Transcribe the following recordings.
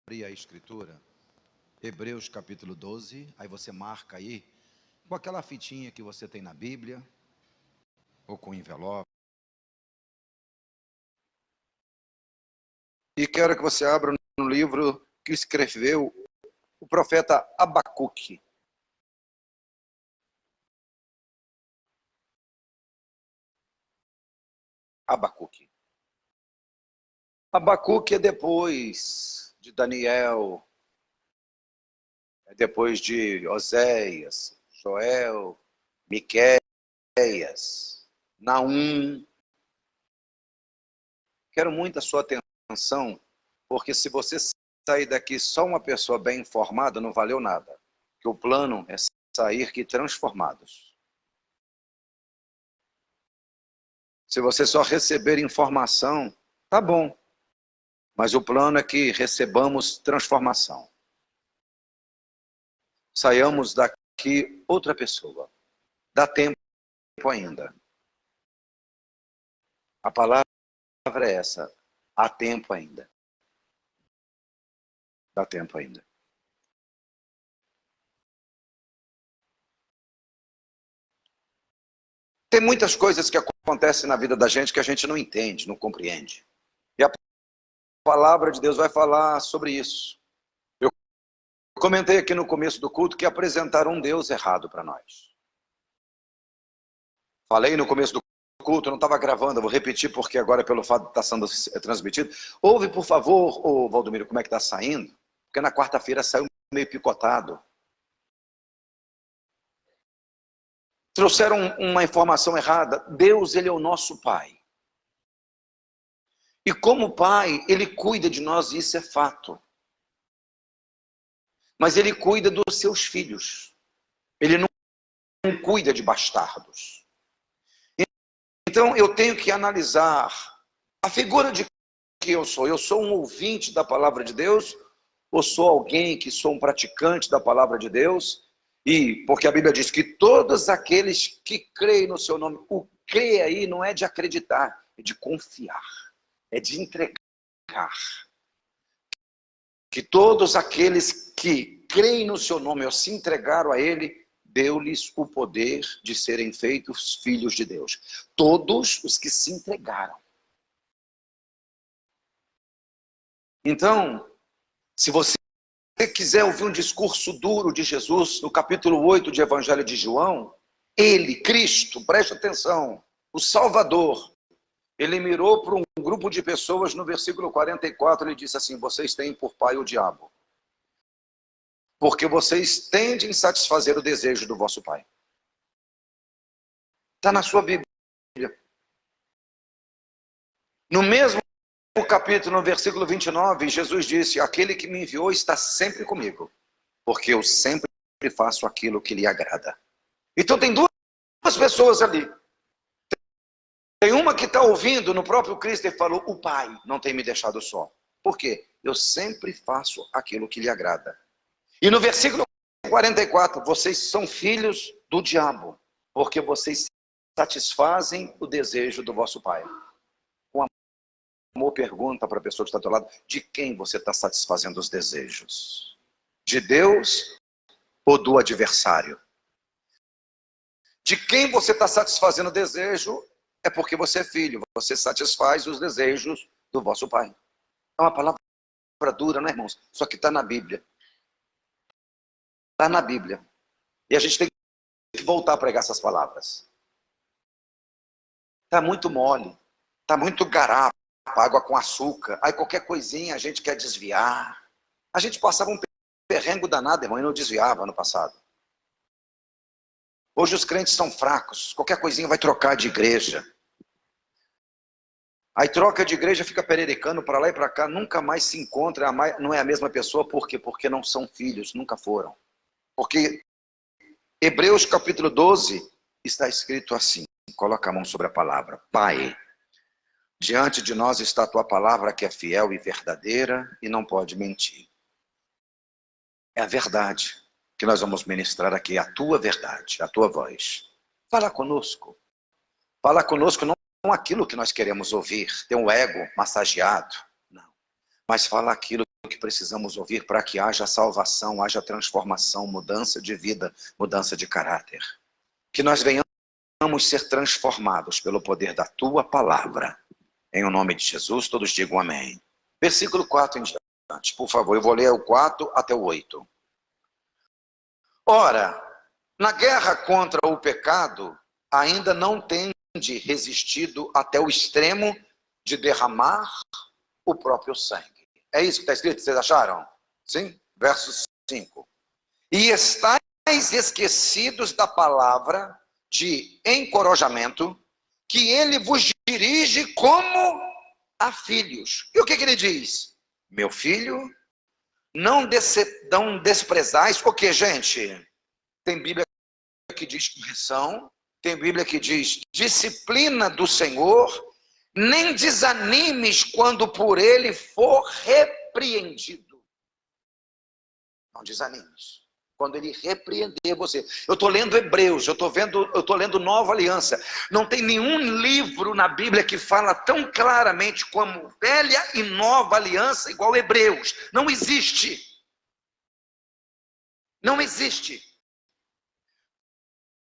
abrir a escritura, Hebreus capítulo 12, aí você marca aí, com aquela fitinha que você tem na Bíblia, ou com envelope. E quero que você abra no livro que escreveu o profeta Abacuque. Abacuque. Abacuque é depois de Daniel, é depois de Oséias, Joel, Miqueias, Naum. Quero muito a sua atenção, porque se você sair daqui só uma pessoa bem informada, não valeu nada. Porque o plano é sair que transformados. Se você só receber informação, tá bom. Mas o plano é que recebamos transformação. Saiamos daqui outra pessoa. Dá tempo ainda. A palavra é essa. Há tempo ainda. Dá tempo ainda. Tem muitas coisas que acontecem na vida da gente que a gente não entende, não compreende. E a palavra de Deus vai falar sobre isso. Eu comentei aqui no começo do culto que apresentaram um Deus errado para nós. Falei no começo do culto, eu não estava gravando, eu vou repetir porque agora pelo fato de estar sendo transmitido. Ouve, por favor, ô Valdomiro, como é que está saindo? Porque na quarta-feira saiu meio picotado. Trouxeram uma informação errada. Deus, ele é o nosso Pai. E como Pai, ele cuida de nós, e isso é fato. Mas ele cuida dos seus filhos. Ele não cuida de bastardos. Então eu tenho que analisar a figura de que eu sou. Eu sou um ouvinte da palavra de Deus, ou sou alguém que sou um praticante da palavra de Deus? E porque a Bíblia diz que todos aqueles que creem no seu nome, o crer aí não é de acreditar, é de confiar, é de entregar. Que todos aqueles que creem no seu nome ou se entregaram a ele, deu-lhes o poder de serem feitos filhos de Deus. Todos os que se entregaram. Então, se você quiser ouvir um discurso duro de Jesus, no capítulo 8 de Evangelho de João, ele, Cristo, preste atenção, o Salvador, ele mirou para um grupo de pessoas no versículo 44, ele disse assim: vocês têm por pai o diabo, porque vocês tendem a satisfazer o desejo do vosso pai. Está na sua Bíblia. No mesmo capítulo, no versículo 29, Jesus disse: aquele que me enviou está sempre comigo, porque eu sempre faço aquilo que lhe agrada. Então tem duas pessoas ali. Tem uma que está ouvindo no próprio Cristo e falou: o Pai não tem me deixado só. Por quê? Eu sempre faço aquilo que lhe agrada. E no versículo 44, vocês são filhos do diabo, porque vocês satisfazem o desejo do vosso pai. Com amor, pergunta para a pessoa que está do lado: de quem você está satisfazendo os desejos? De Deus ou do adversário? De quem você está satisfazendo o desejo é porque você é filho, você satisfaz os desejos do vosso pai. É uma palavra dura, né, irmãos? Só que está na Bíblia. Está na Bíblia. E a gente tem que voltar a pregar essas palavras. Está muito mole, está muito garapa, água com açúcar. Aí qualquer coisinha a gente quer desviar. A gente passava um perrengue danado, irmão, e não desviava no passado. Hoje os crentes são fracos, qualquer coisinha vai trocar de igreja. Aí troca de igreja, fica pererecando para lá e para cá, nunca mais se encontra, não é a mesma pessoa. Por quê? Porque não são filhos, nunca foram. Porque Hebreus capítulo 12 está escrito assim, coloca a mão sobre a palavra: Pai, diante de nós está a tua palavra que é fiel e verdadeira e não pode mentir. É a verdade que nós vamos ministrar aqui, a tua verdade, a tua voz. Fala conosco. Fala conosco não aquilo que nós queremos ouvir, ter um ego massageado, não. Mas fala aquilo que precisamos ouvir para que haja salvação, haja transformação, mudança de vida, mudança de caráter. Que nós venhamos ser transformados pelo poder da tua palavra. Em o nome de Jesus, todos digam amém. Versículo 4 em diante, por favor. Eu vou ler o 4 até o 8. Ora, na guerra contra o pecado, ainda não tende resistido até o extremo de derramar o próprio sangue. É isso que está escrito, vocês acharam? Sim? Verso 5. E estáis esquecidos da palavra de encorajamento, que ele vos dirige como a filhos. E o que ele diz? Meu filho, não desprezais. O que, gente? Tem Bíblia que diz correção, tem Bíblia que diz disciplina do Senhor, nem desanimes quando por ele for repreendido. Não desanimes quando ele repreender você. Eu estou lendo Hebreus, eu estou lendo Nova Aliança. Não tem nenhum livro na Bíblia que fala tão claramente como Velha e Nova Aliança igual Hebreus. Não existe. Não existe.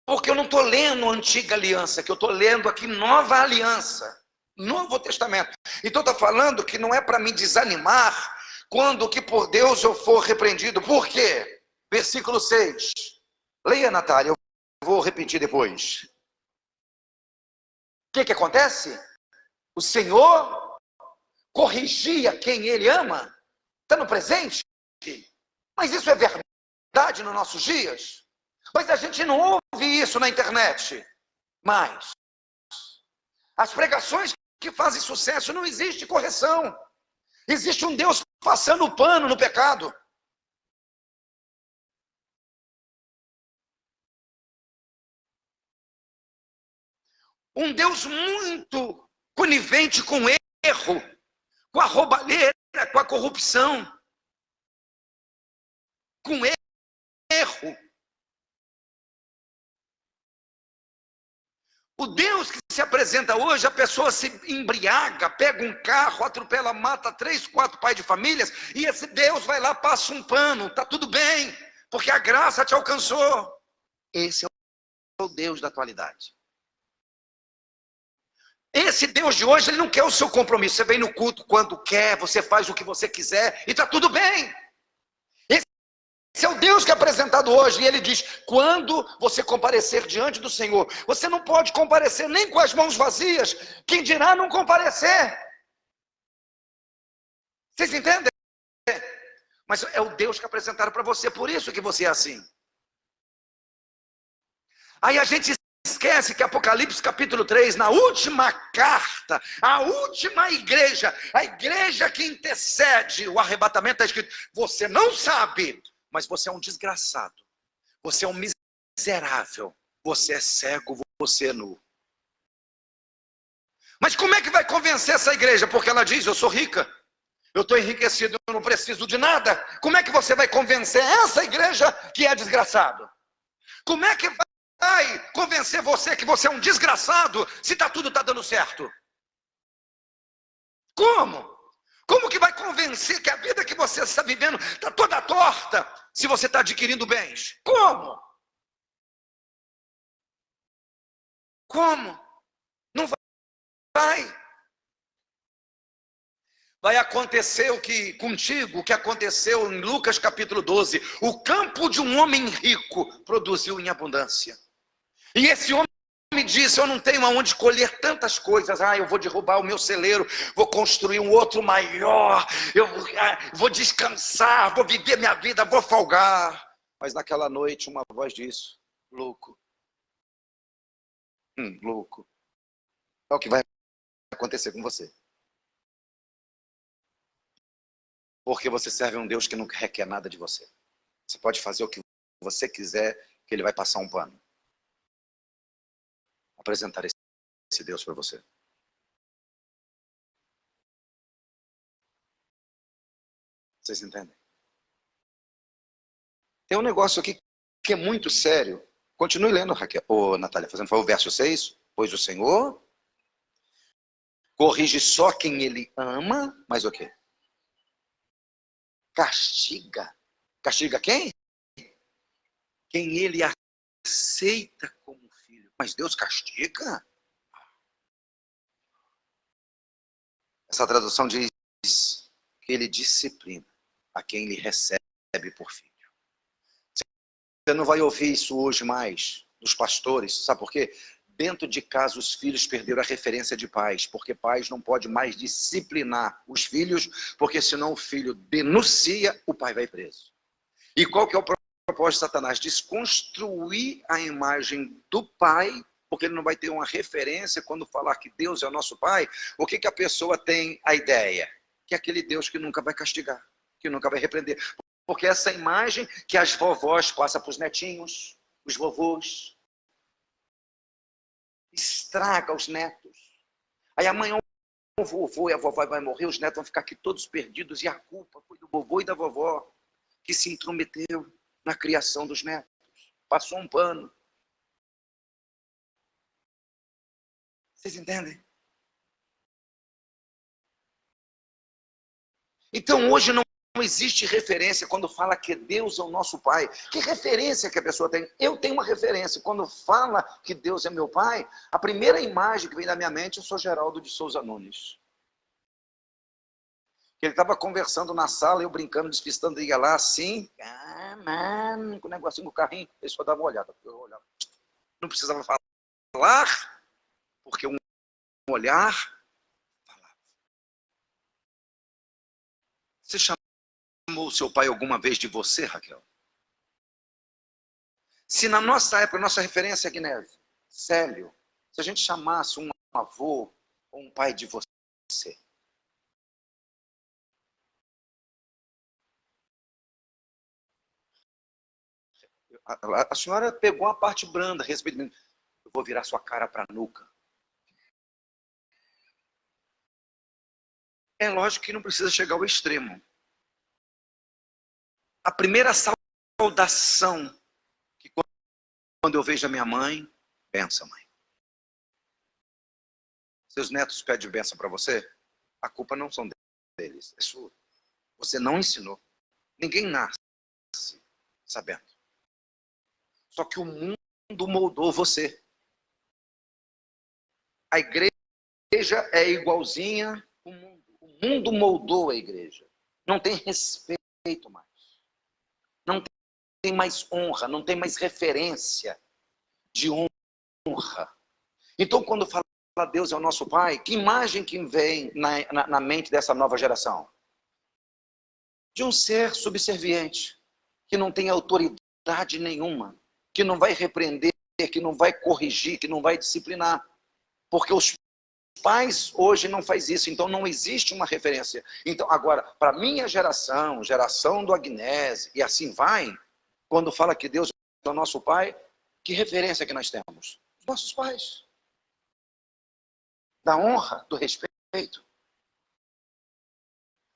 Porque eu não estou lendo Antiga Aliança, que eu estou lendo aqui Nova Aliança. Novo Testamento. Então está falando que não é para me desanimar quando que por Deus eu for repreendido. Por quê? Versículo 6. Leia, Natália, eu vou repetir depois. O que acontece? O Senhor corrigia quem Ele ama. Está no presente. Mas isso é verdade nos nossos dias. Mas a gente não ouve isso na internet. Mas as pregações que fazem sucesso, não existe correção. Existe um Deus passando o pano no pecado. Um Deus muito conivente com erro, com a roubalheira, com a corrupção, com erro. O Deus que se apresenta hoje, a pessoa se embriaga, pega um carro, atropela, mata 3, 4 pais de famílias, e esse Deus vai lá, passa um pano, está tudo bem, porque a graça te alcançou. Esse é o Deus da atualidade. Esse Deus de hoje, ele não quer o seu compromisso. Você vem no culto quando quer, você faz o que você quiser, e está tudo bem. Esse é o Deus que é apresentado hoje, e ele diz, quando você comparecer diante do Senhor, você não pode comparecer nem com as mãos vazias, quem dirá não comparecer? Vocês entendem? Mas é o Deus que apresentaram para você, por isso que você é assim. Aí a gente esquece que Apocalipse capítulo 3, na última carta, a última igreja, a igreja que intercede o arrebatamento, está escrito, você não sabe, mas você é um desgraçado, você é um miserável, você é cego, você é nu. Mas como é que vai convencer essa igreja? Porque ela diz, eu sou rica, eu estou enriquecido, eu não preciso de nada. Como é que você vai convencer essa igreja que é desgraçado? Como é que vai convencer você que você é um desgraçado se tudo está dando certo? Como? Como que vai convencer que a vida que você está vivendo está toda torta se você está adquirindo bens? Como? Como? Não vai. Vai acontecer o que aconteceu em Lucas capítulo 12. O campo de um homem rico produziu em abundância. E esse homem disse, eu não tenho aonde colher tantas coisas. Eu vou derrubar o meu celeiro, vou construir um outro maior, eu vou descansar, vou viver minha vida, vou folgar. Mas naquela noite uma voz disse, louco. Louco. É o que vai acontecer com você. Porque você serve a um Deus que não requer nada de você. Você pode fazer o que você quiser, que ele vai passar um pano. Apresentar esse Deus para você. Vocês entendem? Tem um negócio aqui que é muito sério. Continue lendo, Raquel. Natália, fazendo favor, o verso 6. Pois o Senhor corrige só quem ele ama, mas o quê? castiga. Castiga quem? Quem ele aceita como filho. Mas Deus castiga? Essa tradução diz que ele disciplina a quem ele recebe por filho. Você não vai ouvir isso hoje mais dos pastores, sabe por quê? Dentro de casa os filhos perderam a referência de pais, porque pais não podem mais disciplinar os filhos, porque senão o filho denuncia, o pai vai preso. E qual que é o propósito de Satanás? Desconstruir a imagem do pai, porque ele não vai ter uma referência quando falar que Deus é o nosso pai. O que a pessoa tem a ideia? Que é aquele Deus que nunca vai castigar, que nunca vai repreender. Porque essa imagem que as vovós passam para os netinhos, os vovôs, estraga os netos. Aí amanhã o vovô e a vovó vai morrer, os netos vão ficar aqui todos perdidos, e a culpa foi do vovô e da vovó, que se intrometeu na criação dos netos. Passou um pano. Vocês entendem? Então hoje não existe referência quando fala que Deus é o nosso Pai. Que referência que a pessoa tem? Eu tenho uma referência. Quando fala que Deus é meu Pai, a primeira imagem que vem na minha mente, eu sou Geraldo de Souza Nunes. Ele estava conversando na sala, eu brincando, despistando, ia lá assim, com o negocinho do carrinho, ele só dava uma olhada. Eu olhava. Não precisava falar, porque um olhar falava. Você chamou o seu pai alguma vez de você, Raquel? Se na nossa época, nossa referência é Guinness, Célio, se a gente chamasse um avô ou um pai de você, a senhora pegou a parte branda, respeitando. Eu vou virar sua cara para a nuca. É lógico que não precisa chegar ao extremo. A primeira saudação que quando eu vejo a minha mãe, benção, mãe. Seus netos pedem benção para você? A culpa não são deles, é sua. Você não ensinou. Ninguém nasce sabendo. Só que o mundo moldou você. A igreja é igualzinha ao mundo. O mundo moldou a igreja. Não tem respeito mais. Não tem mais honra, não tem mais referência de honra. Então, quando fala Deus é o nosso Pai, que imagem que vem na mente dessa nova geração? De um ser subserviente, que não tem autoridade nenhuma, que não vai repreender, que não vai corrigir, que não vai disciplinar. Porque os pais hoje não fazem isso, então não existe uma referência. Então, agora, para minha geração, geração do Agnese, e assim vai, quando fala que Deus é o nosso Pai, que referência que nós temos? Os nossos pais. Da honra, do respeito.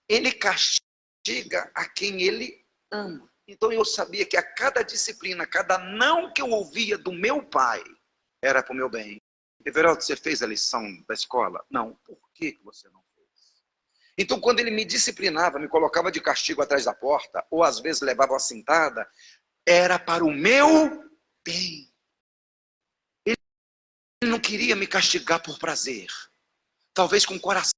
Ele castiga a quem ele ama. Então eu sabia que a cada disciplina, cada não que eu ouvia do meu pai, era para o meu bem. Everaldo, você fez a lição da escola? Não. Por que você não fez? Então quando ele me disciplinava, me colocava de castigo atrás da porta, ou às vezes levava uma cintada, era para o meu bem. Ele não queria me castigar por prazer. Talvez com o coração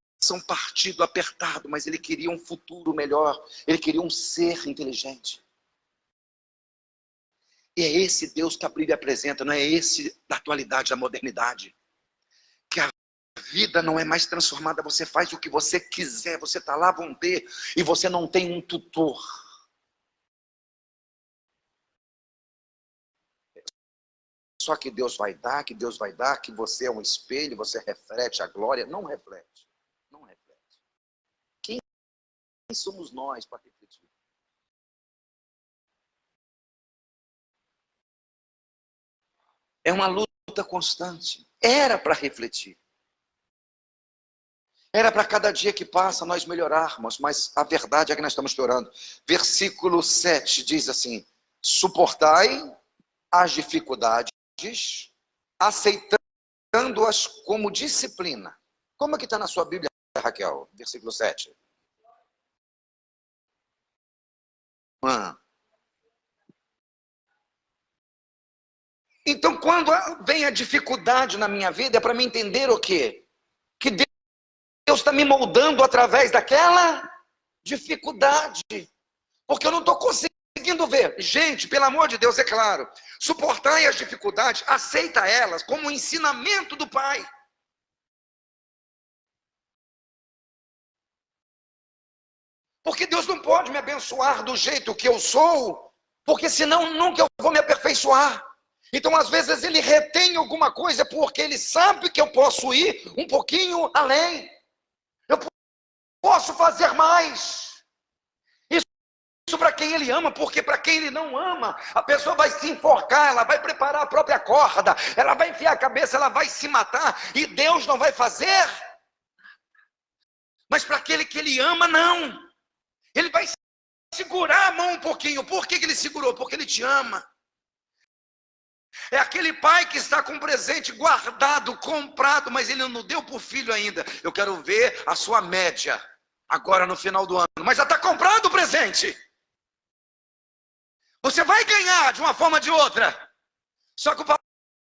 partido, apertado, mas ele queria um futuro melhor. Ele queria um ser inteligente. E é esse Deus que a Bíblia apresenta, não é esse da atualidade, da modernidade. Que a vida não é mais transformada, você faz o que você quiser, você está lá, vão ter, e você não tem um tutor. Só que Deus vai dar, que Deus vai dar, que você é um espelho, você reflete a glória. Não reflete. Não reflete. Quem somos nós para refletir? É uma luta constante. Era para refletir. Era para cada dia que passa nós melhorarmos, mas a verdade é que nós estamos piorando. Versículo 7 diz assim: suportai as dificuldades, aceitando-as como disciplina. Como é que está na sua Bíblia, Raquel? Versículo 7. Ah. Então, quando vem a dificuldade na minha vida, é para me entender o quê? Que Deus está me moldando através daquela dificuldade. Porque eu não estou conseguindo ver. Gente, pelo amor de Deus, é claro. Suportai as dificuldades, aceita elas como um ensinamento do Pai. Porque Deus não pode me abençoar do jeito que eu sou, porque senão nunca eu vou me aperfeiçoar. Então, às vezes, Ele retém alguma coisa porque Ele sabe que eu posso ir um pouquinho além. Eu posso fazer mais. Isso para quem Ele ama, porque para quem Ele não ama, a pessoa vai se enforcar, ela vai preparar a própria corda, ela vai enfiar a cabeça, ela vai se matar, e Deus não vai fazer. Mas para aquele que Ele ama, não. Ele vai segurar a mão um pouquinho. Por que Ele segurou? Porque Ele te ama. É aquele pai que está com um presente guardado, comprado, mas ele não deu para o filho ainda. Eu quero ver a sua média, agora no final do ano. Mas já está comprado o presente. Você vai ganhar de uma forma ou de outra. Só que o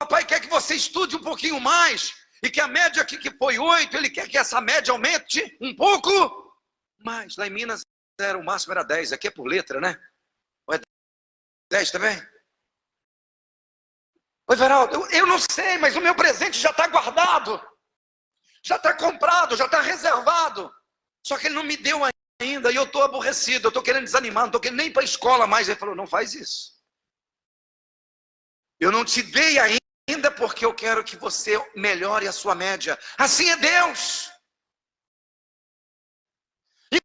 papai quer que você estude um pouquinho mais. E que a média aqui que foi 8, ele quer que essa média aumente um pouco mais. Lá em Minas, o máximo era 10. Aqui é por letra, né? Ou é 10 também? Oi, Veraldo, eu não sei, mas o meu presente já está guardado. Já está comprado, já está reservado. Só que ele não me deu ainda e eu estou aborrecido, eu estou querendo desanimar, não estou querendo nem ir para a escola mais. Ele falou, não faz isso. Eu não te dei ainda porque eu quero que você melhore a sua média. Assim é Deus. E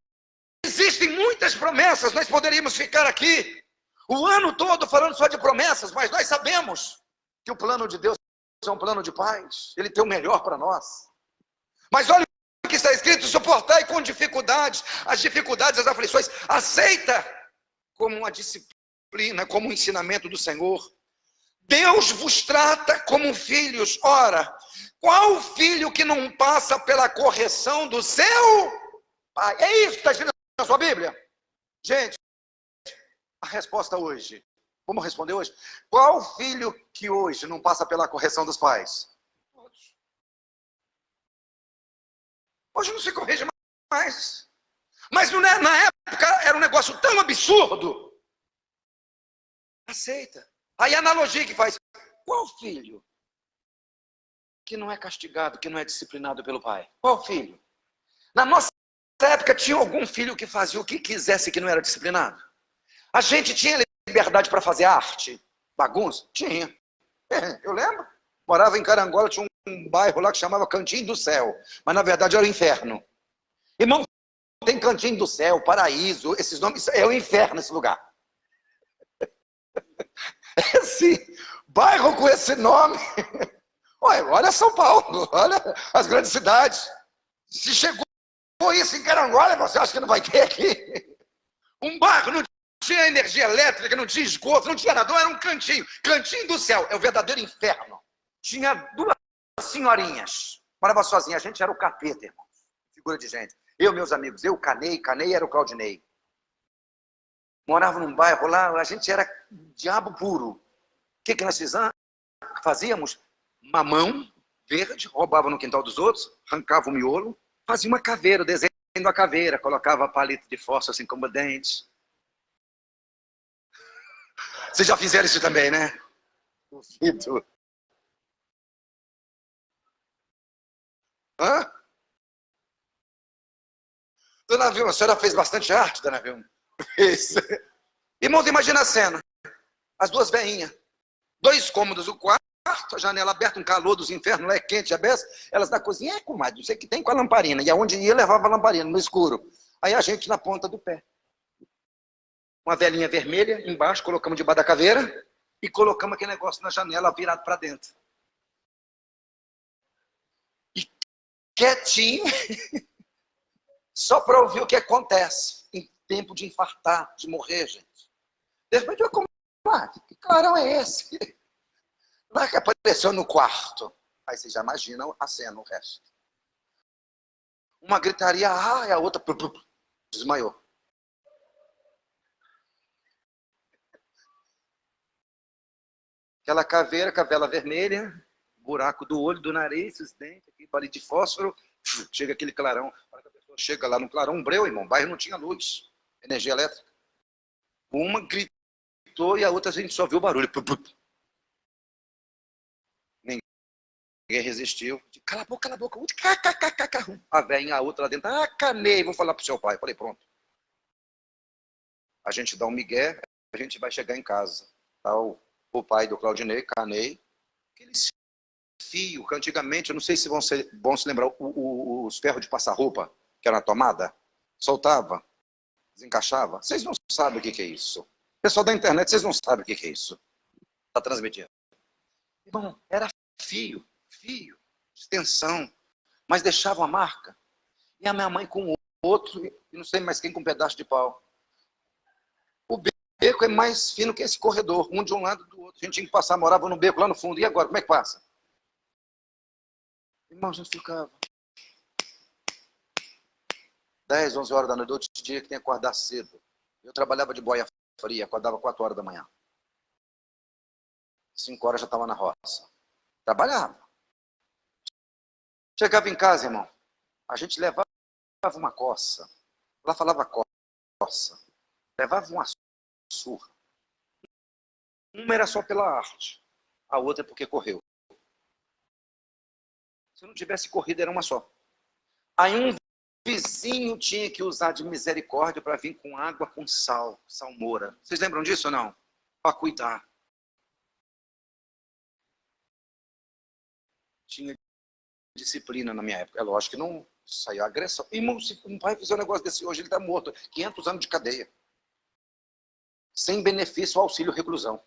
existem muitas promessas, nós poderíamos ficar aqui o ano todo falando só de promessas, mas nós sabemos que o plano de Deus é um plano de paz. Ele tem o melhor para nós. Mas olha o que está escrito, suportai com dificuldades, as dificuldades, as aflições, aceita como uma disciplina, como um ensinamento do Senhor. Deus vos trata como filhos. Ora, qual filho que não passa pela correção do seu pai? É isso que está escrito na sua Bíblia? Gente, a resposta hoje, vamos responder hoje? Qual filho que hoje não passa pela correção dos pais? Todos. Hoje não se corrige mais. Mas na época era um negócio tão absurdo. Aceita. Aí a analogia que faz, qual filho que não é castigado, que não é disciplinado pelo pai? Qual filho? Na nossa época tinha algum filho que fazia o que quisesse que não era disciplinado? A gente tinha liberdade para fazer arte, bagunça? Tinha. Eu lembro. Morava em Carangola, tinha um bairro lá que chamava Cantinho do Céu, mas na verdade era o inferno. Irmão, tem Cantinho do Céu, Paraíso, esses nomes, é o inferno esse lugar. Esse bairro com esse nome. Olha São Paulo, olha as grandes cidades. Se chegou isso em Carangola, você acha que não vai ter aqui? Um bairro, não tinha energia elétrica, não tinha esgoto, não tinha nada, era um cantinho. Cantinho do Céu, é o verdadeiro inferno. Tinha duas senhorinhas, morava sozinha, a gente era o capeta, irmão. Figura de gente. Eu, meus amigos, eu, Canei era o Claudinei. Morava num bairro lá, a gente era diabo puro. O que nós fazíamos? Mamão verde, roubava no quintal dos outros, arrancava o miolo, fazia uma caveira, desenho da caveira, colocava palito de fósforo assim como dente. Vocês já fizeram isso também, né? Duvido. Hã? Dona Vilma, a senhora fez bastante arte, Dona Vilma? Fez. Irmãos, imagina a cena. As duas veinhas. 2 cômodos, o quarto, a janela aberta, um calor dos infernos, lá é quente, a beça. Elas na cozinha, comadre, não sei o que tem com a lamparina. E aonde ia, levava a lamparina, no escuro. Aí a gente na ponta do pé. Uma velinha vermelha embaixo, colocamos debaixo da caveira e colocamos aquele negócio na janela virado para dentro. E quietinho, só para ouvir o que acontece em tempo de infartar, de morrer, gente. Depois eu que clarão é esse? Lá que apareceu no quarto. Aí vocês já imaginam a cena, o resto. Uma gritaria, e a outra desmaiou. Aquela caveira, cavela vermelha, buraco do olho, do nariz, os dentes, aqui, palito de fósforo, chega aquele clarão. A pessoa chega lá no clarão, um breu, irmão, o bairro não tinha luz, energia elétrica. Uma gritou e a outra a gente só viu o barulho. Ninguém resistiu. Cala a boca, cala a boca. A velhinha, a outra lá dentro, canei, vou falar pro seu pai. Falei, pronto. A gente dá um migué, a gente vai chegar em casa. Tá, o pai do Claudinei, Canei, aqueles fios que antigamente, eu não sei se vão se lembrar, os ferros de passar roupa, que era na tomada, soltava, desencaixava. Vocês não sabem o que é isso. Pessoal da internet, vocês não sabem o que é isso. Está transmitindo. Irmão, era fio, extensão, mas deixava a marca. E a minha mãe com o outro, e não sei mais quem com um pedaço de pau. O beco é mais fino que esse corredor, um de um lado do outro. A gente tinha que passar, morava no beco lá no fundo. E agora, como é que passa? Irmão, a gente ficava 10, 11 horas da noite, outro dia que tem que acordar cedo. Eu trabalhava de boia fria, acordava 4 horas da manhã. 5 horas já estava na roça. Trabalhava. Chegava em casa, irmão, a gente levava uma coça. Ela falava coça. Levava uma surra. Uma era só pela arte, a outra é porque correu. Se não tivesse corrido, era uma só. Aí um vizinho tinha que usar de misericórdia para vir com água com sal, salmoura. Vocês lembram disso ou não? Para cuidar. Tinha disciplina na minha época. É lógico que não saiu agressão. Irmão, se um pai fizer um negócio desse hoje, ele está morto. 500 anos de cadeia. Sem benefício, auxílio, reclusão.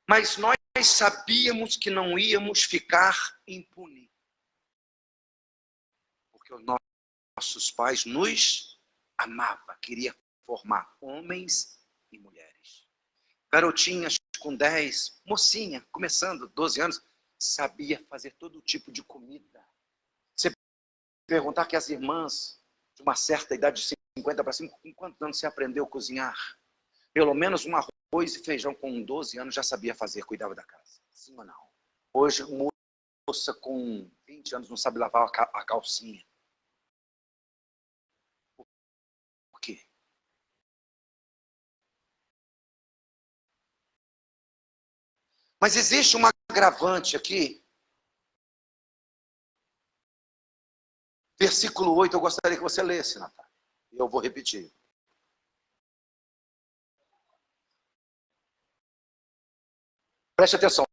Mas nós sabíamos que não íamos ficar impunes. Porque os nossos pais nos amavam, queria formar homens e mulheres. Garotinhas com 10, mocinha, começando, 12 anos, sabia fazer todo tipo de comida. Você perguntar que as irmãs, de uma certa idade, de 50 para cima, com quantos anos você aprendeu a cozinhar? Pelo menos um arroz e feijão com 12 anos já sabia fazer, cuidava da casa. Sim ou não? Hoje, moça com 20 anos não sabe lavar a calcinha. Por quê? Mas existe um agravante aqui. Versículo 8, eu gostaria que você lesse, Natália. Eu vou repetir. Preste atenção.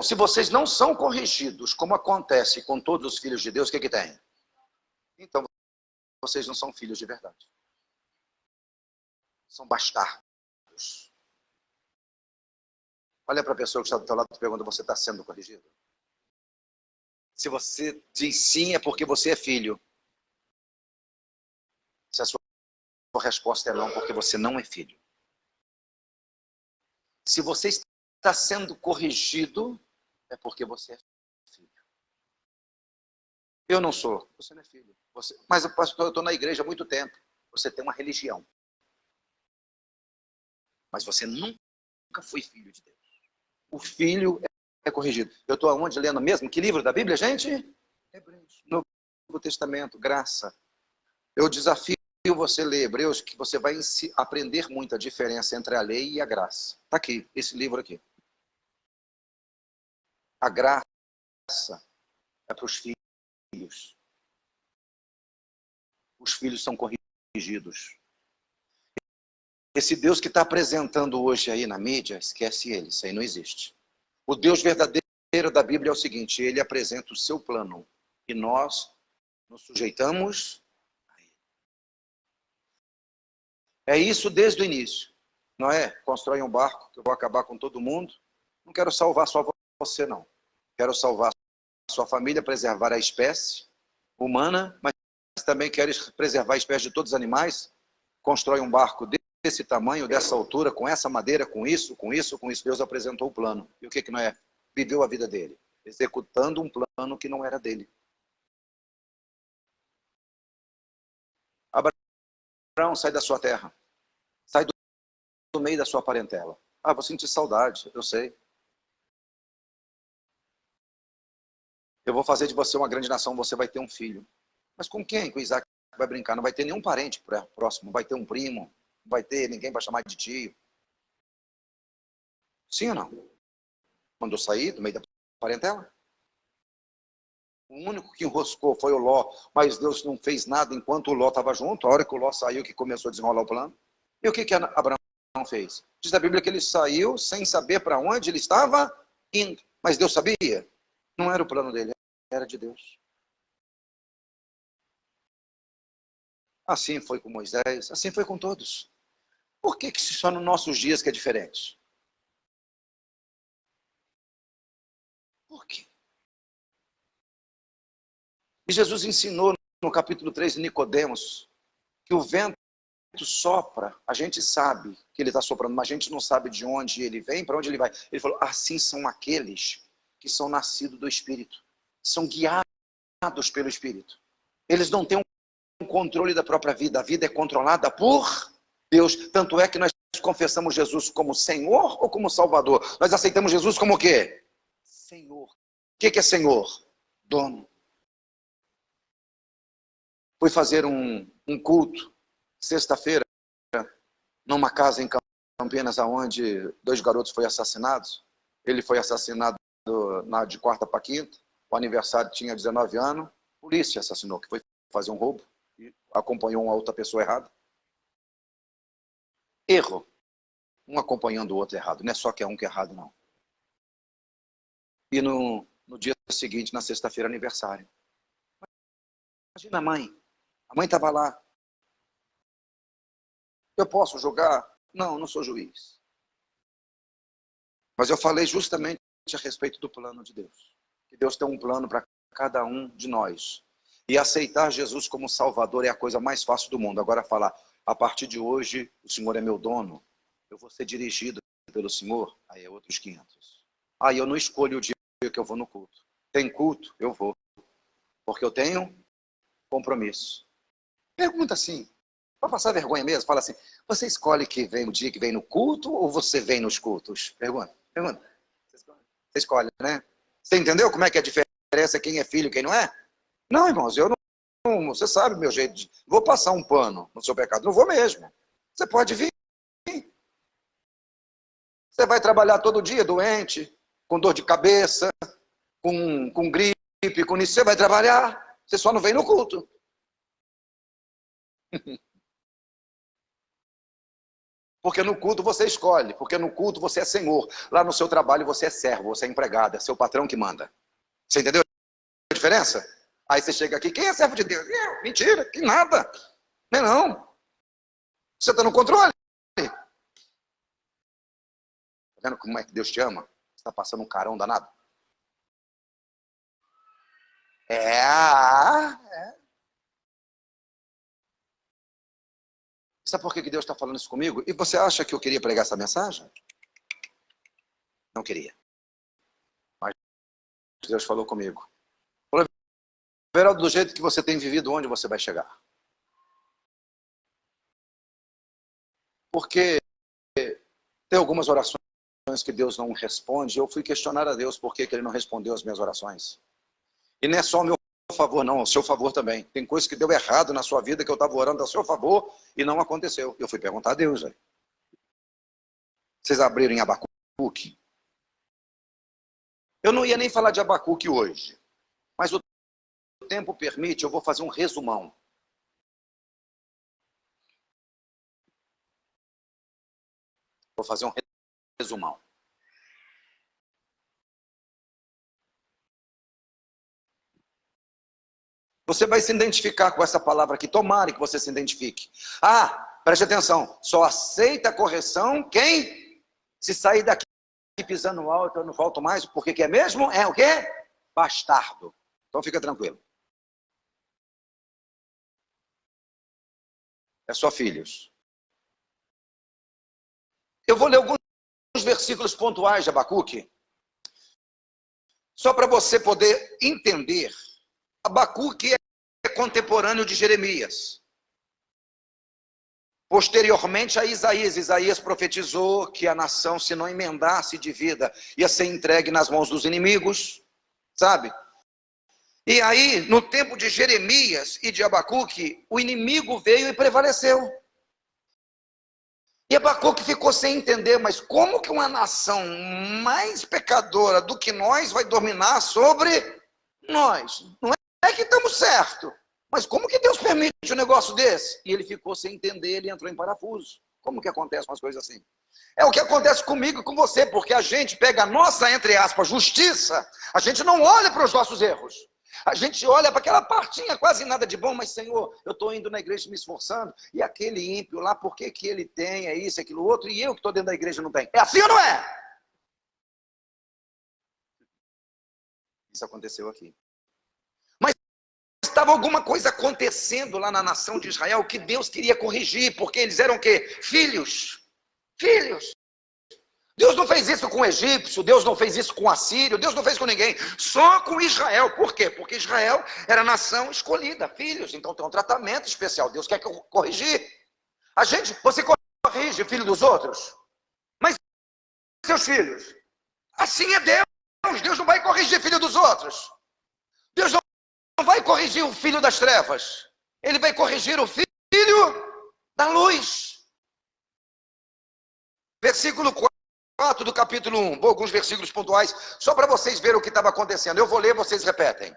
Se vocês não são corrigidos, como acontece com todos os filhos de Deus, o que que tem? Então, vocês não são filhos de verdade. São bastardos. Olha para a pessoa que está do teu lado e pergunta, você está sendo corrigido? Se você diz sim, é porque você é filho. Se a sua resposta é não, porque você não é filho. Se você está sendo corrigido, é porque você é filho. Eu não sou, você não é filho. Mas, pastor, eu estou na igreja há muito tempo. Você tem uma religião. Mas você nunca foi filho de Deus. O filho é corrigido. Eu estou aonde lendo mesmo? Que livro da Bíblia, gente? Hebreus. Novo Testamento, graça. Eu desafio você a ler Hebreus, que você vai aprender muito a diferença entre a lei e a graça. Está aqui, esse livro aqui. A graça é para os filhos. Os filhos são corrigidos. Esse Deus que está apresentando hoje aí na mídia, esquece ele, isso aí não existe. O Deus verdadeiro da Bíblia é o seguinte, ele apresenta o seu plano e nós nos sujeitamos a ele. É isso desde o início, não é? Constrói um barco que eu vou acabar com todo mundo. Não quero salvar só você, não. Quero salvar a sua família, preservar a espécie humana, mas também quero preservar a espécie de todos os animais. Constrói um barco desse tamanho, dessa altura, com essa madeira, com isso. Deus apresentou o plano. E o que não é? Viveu a vida dele, executando um plano que não era dele. Abraão, sai da sua terra. Sai do meio da sua parentela. Ah, vou sentir saudade, eu sei. Eu vou fazer de você uma grande nação, você vai ter um filho. Mas com quem que o Isaac vai brincar? Não vai ter nenhum parente próximo, não vai ter um primo, não vai ter ninguém para chamar de tio. Sim ou não? Quando eu saí do meio da parentela, o único que enroscou foi o Ló, mas Deus não fez nada enquanto o Ló estava junto. A hora que o Ló saiu, que começou a desenrolar o plano. E o que Abraão fez? Diz a Bíblia que ele saiu sem saber para onde ele estava indo. Mas Deus sabia? Não era o plano dele, era de Deus. Assim foi com Moisés, assim foi com todos. Por que só nos nossos dias que é diferente? Por quê? E Jesus ensinou no capítulo 3 de Nicodemos que o vento sopra, a gente sabe que ele está soprando, mas a gente não sabe de onde ele vem, para onde ele vai. Ele falou, assim são aqueles que são nascidos do Espírito, são guiados pelo Espírito. Eles não têm um controle da própria vida, a vida é controlada por Deus. Tanto é que nós confessamos Jesus como Senhor ou como Salvador? Nós aceitamos Jesus como o quê? Senhor. O que é Senhor? Dono. Fui fazer um culto, sexta-feira, numa casa em Campinas, onde 2 garotos foram assassinados. Ele foi assassinado de quarta para quinta, o aniversário tinha 19 anos, a polícia assassinou, que foi fazer um roubo, e acompanhou uma outra pessoa errada. Erro. Um acompanhando o outro errado, não é só que é um que é errado, não. E no dia seguinte, na sexta-feira, aniversário. Imagina a mãe estava lá. Eu posso julgar? Não, não sou juiz. Mas eu falei justamente a respeito do plano de Deus. Que Deus tem um plano para cada um de nós. E aceitar Jesus como Salvador é a coisa mais fácil do mundo. Agora falar, a partir de hoje, o Senhor é meu dono, eu vou ser dirigido pelo Senhor, aí é outros 500. Aí eu não escolho o dia que eu vou no culto. Tem culto? Eu vou. Porque eu tenho compromisso. Pergunta assim, para passar vergonha mesmo, fala assim, você escolhe que vem o dia que vem no culto ou você vem nos cultos? Pergunta. Você escolhe, né? Você entendeu como é que é a diferença, quem é filho e quem não é? Não, irmãos, eu não, você sabe o meu jeito de... Vou passar um pano no seu pecado, não vou mesmo. Você pode vir. Você vai trabalhar todo dia doente, com dor de cabeça, com gripe, com isso, você vai trabalhar, você só não vem no culto. Porque no culto você escolhe, porque no culto você é senhor. Lá no seu trabalho você é servo, você é empregado, é seu patrão que manda. Você entendeu a diferença? Aí você chega aqui, quem é servo de Deus? Mentira, que nada. Não é não. Você está no controle. Está vendo como é que Deus te ama? Você está passando um carão danado? É. Sabe por que Deus está falando isso comigo? E você acha que eu queria pregar essa mensagem? Não queria. Mas Deus falou comigo. Falou, Veraldo, do jeito que você tem vivido, onde você vai chegar? Porque tem algumas orações que Deus não responde. Eu fui questionar a Deus por que Ele não respondeu as minhas orações. E não é só o meu favor, não, o seu favor também. Tem coisa que deu errado na sua vida que eu estava orando a seu favor e não aconteceu. Eu fui perguntar a Deus. Véio. Vocês abriram em Abacuque? Eu não ia nem falar de Abacuque hoje, mas o tempo permite, eu vou fazer um resumão. Vou fazer um resumão. Você vai se identificar com essa palavra aqui. Tomara que você se identifique. Ah, preste atenção. Só aceita a correção quem se sair daqui pisando alto, eu não volto mais. Porque que é mesmo? É o quê? Bastardo. Então fica tranquilo. É só filhos. Eu vou ler alguns versículos pontuais de Abacuque. Só para você poder entender. Abacuque é contemporâneo de Jeremias. posteriormente a Isaías. Isaías profetizou que a nação, se não emendasse de vida, ia ser entregue nas mãos dos inimigos, sabe? E aí, no tempo de Jeremias e de Abacuque, o inimigo veio e prevaleceu. E Abacuque ficou sem entender, mas como que uma nação mais pecadora do que nós vai dominar sobre nós? Não é que estamos certos, mas como que Deus permite um negócio desse? E ele ficou sem entender, ele entrou em parafuso. Como que acontece umas coisas assim? É o que acontece comigo e com você, porque a gente pega a nossa, entre aspas, justiça, a gente não olha para os nossos erros. A gente olha para aquela partinha, quase nada de bom, mas Senhor, eu estou indo na igreja me esforçando, e aquele ímpio lá, por que que ele tem, é isso, aquilo outro, e eu que estou dentro da igreja não tenho? É assim ou não é? Isso aconteceu aqui. Mas estava alguma coisa acontecendo lá na nação de Israel que Deus queria corrigir, porque eles eram o quê? Filhos. Filhos. Deus não fez isso com o egípcio, Deus não fez isso com o assírio, Deus não fez com ninguém, só com Israel. Por quê? Porque Israel era a nação escolhida, filhos, então tem um tratamento especial. Deus quer corrigir. Você corrige filho dos outros? Mas seus filhos? Assim é Deus, Deus não vai corrigir filho dos outros. Deus não vai corrigir o filho das trevas, Ele vai corrigir o filho da luz. Versículo 4 do capítulo 1, vou alguns versículos pontuais, só para vocês verem o que estava acontecendo. Eu vou ler, vocês repetem.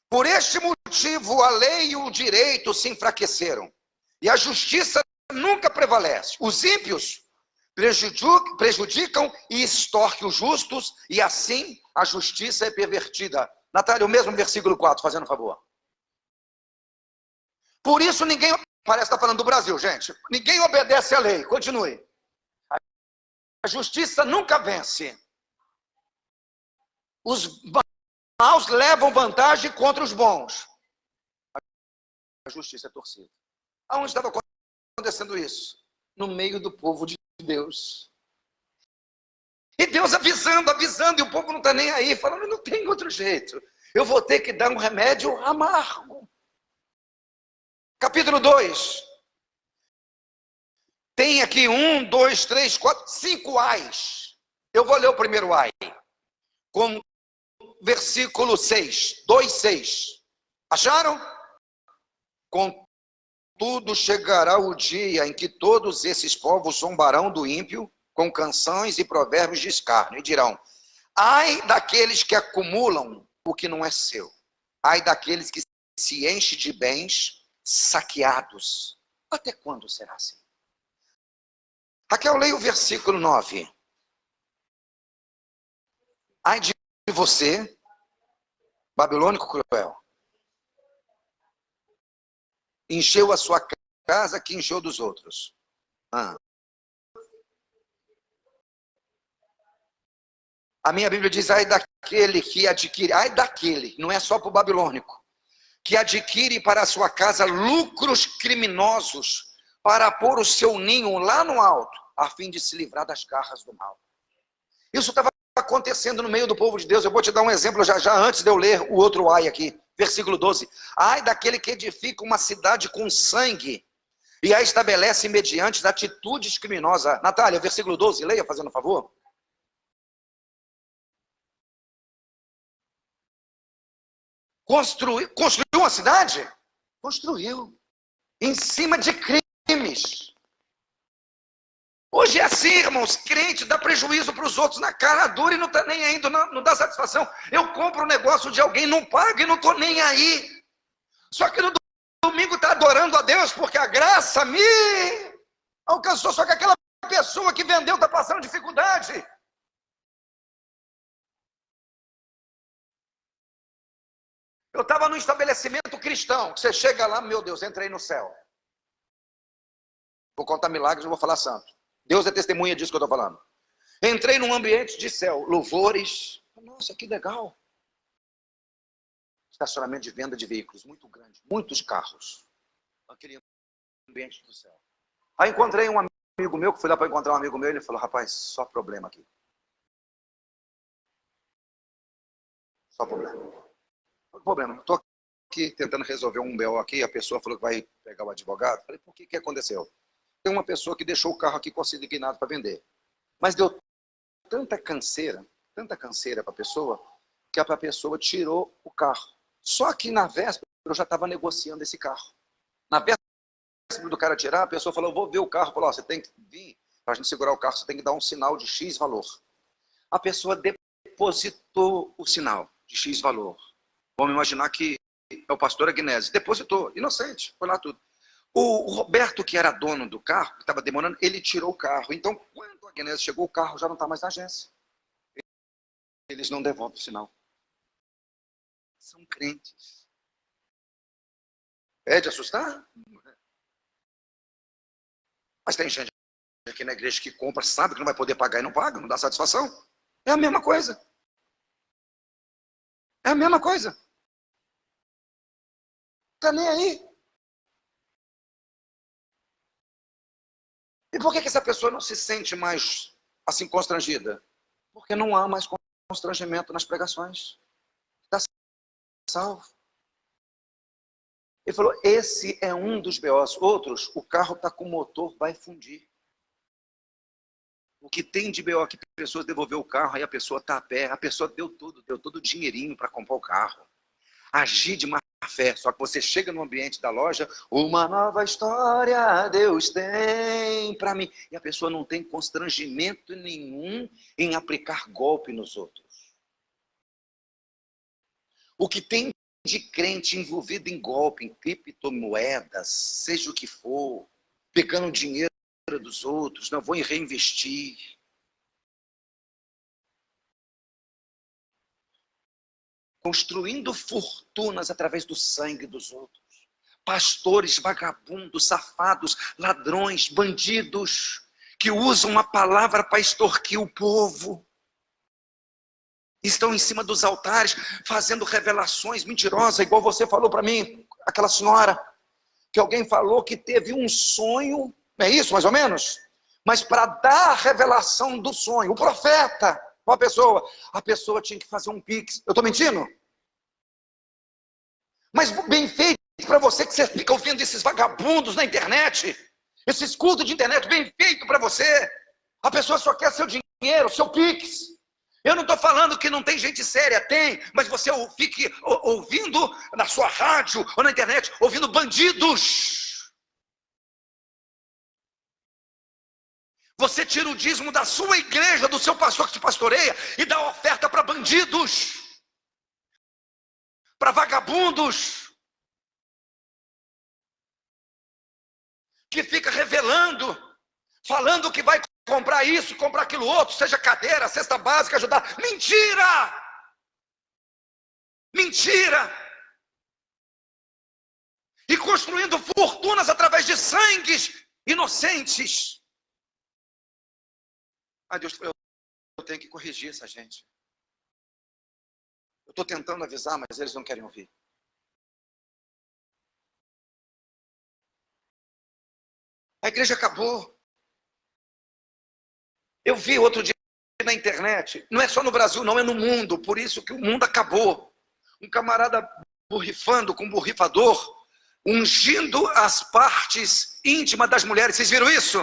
Por este motivo, a lei e o direito se enfraqueceram, e a justiça nunca prevalece. Os ímpios prejudicam e extorquem os justos, e assim a justiça é pervertida. Natália, o mesmo versículo 4, fazendo favor. Por isso ninguém, parece que está falando do Brasil, gente, ninguém obedece à lei. Continue. A justiça nunca vence. Os maus levam vantagem contra os bons. A justiça é torcida. Aonde estava acontecendo isso? No meio do povo de Deus. E Deus avisando, e o povo não está nem aí, falando, não tem outro jeito. Eu vou ter que dar um remédio amargo. Capítulo 2. Tem aqui 1, 2, 3, 4, 5 ais. Eu vou ler o primeiro ai. Com versículo 6. 2, 6. Acharam? Contudo chegará o dia em que todos esses povos zombarão do ímpio com canções e provérbios de escárnio e dirão: ai daqueles que acumulam o que não é seu. Ai daqueles que se enchem de bens saqueados. Até quando será assim? Raquel, leia o versículo 9. Ai de você, babilônico cruel. Encheu a sua casa que encheu dos outros. A minha Bíblia diz, ai daquele que adquire, ai daquele, não é só para o babilônico, que adquire para a sua casa lucros criminosos, para pôr o seu ninho lá no alto, a fim de se livrar das garras do mal. Isso estava acontecendo no meio do povo de Deus. Eu vou te dar um exemplo já antes de eu ler o outro ai aqui. Versículo 12. Ai daquele que edifica uma cidade com sangue e a estabelece mediante atitudes criminosas. Natália, versículo 12, leia, fazendo um favor. Construiu uma cidade? Construiu. Em cima de crimes. Hoje é assim, irmãos, crente dá prejuízo para os outros na cara dura e não está nem aí, não dá satisfação. Eu compro um negócio de alguém, não pago e não estou nem aí. Só que no domingo está adorando a Deus porque a graça me alcançou. Só que aquela pessoa que vendeu está passando dificuldade. Eu estava num estabelecimento cristão, que você chega lá, meu Deus, entrei no céu. Vou contar milagres, não vou falar santo. Deus é testemunha disso que eu estou falando. Entrei num ambiente de céu, louvores. Nossa, que legal. Estacionamento de venda de veículos, muito grande, muitos carros. Aquele ambiente do céu. Aí encontrei um amigo meu, que fui lá para encontrar um amigo meu, ele falou, rapaz, só problema aqui. Só problema. Problema, estou aqui tentando resolver um BO aqui, a pessoa falou que vai pegar o advogado. Falei, por que aconteceu? uma pessoa que deixou o carro aqui consignado para vender. Mas deu tanta canseira para a pessoa, que a pessoa tirou o carro. Só que na véspera eu já estava negociando esse carro. Na véspera do cara tirar, a pessoa falou, vou ver o carro. Falou, você tem que vir, para a gente segurar o carro, você tem que dar um sinal de X valor. A pessoa depositou o sinal de X valor. Vamos imaginar que é o pastor Agnésio. Depositou, inocente, foi lá tudo. O Roberto, que era dono do carro, que estava demorando, ele tirou o carro. Então, quando a Agnésio chegou, o carro já não está mais na agência. Eles não devolvem o sinal. São crentes. É de assustar? Mas tem gente aqui na igreja que compra, sabe que não vai poder pagar e não paga, não dá satisfação. É a mesma coisa. É a mesma coisa. Está nem aí. E por que essa pessoa não se sente mais assim constrangida? Porque não há mais constrangimento nas pregações. Está salvo. Ele falou, esse é um dos BOs. Outros, o carro está com motor, vai fundir. O que tem de BO que pessoas devolveu o carro, aí a pessoa está a pé, a pessoa deu todo o dinheirinho para comprar o carro. Agir de má fé, só que você chega no ambiente da loja, uma nova história Deus tem para mim. E a pessoa não tem constrangimento nenhum em aplicar golpe nos outros. O que tem de crente envolvido em golpe, em criptomoedas, seja o que for, pegando dinheiro dos outros, não vou reinvestir. Construindo fortunas através do sangue dos outros. Pastores vagabundos, safados, ladrões, bandidos, que usam a palavra para extorquir o povo. Estão em cima dos altares, fazendo revelações mentirosas, igual você falou para mim, aquela senhora, que alguém falou que teve um sonho, é isso mais ou menos? Mas para dar a revelação do sonho, o profeta, a pessoa tinha que fazer um pix. Eu estou mentindo? Mas bem feito para você que você fica ouvindo esses vagabundos na internet, esses cultos de internet, bem feito para você. A pessoa só quer seu dinheiro, seu pix. Eu não estou falando que não tem gente séria, tem, mas você fique ouvindo na sua rádio ou na internet, ouvindo bandidos. Você tira o dízimo da sua igreja, do seu pastor que te pastoreia, e dá oferta para bandidos, para vagabundos, que fica revelando, falando que vai comprar isso, comprar aquilo outro, seja cadeira, cesta básica, ajudar. Mentira! Mentira! E construindo fortunas através de sangues inocentes. Ah, Deus, eu tenho que corrigir essa gente. Eu estou tentando avisar, mas eles não querem ouvir. A igreja acabou. Eu vi outro dia na internet, não é só no Brasil, não, é no mundo, por isso que o mundo acabou. Um camarada borrifando com um borrifador, ungindo as partes íntimas das mulheres. Vocês viram isso?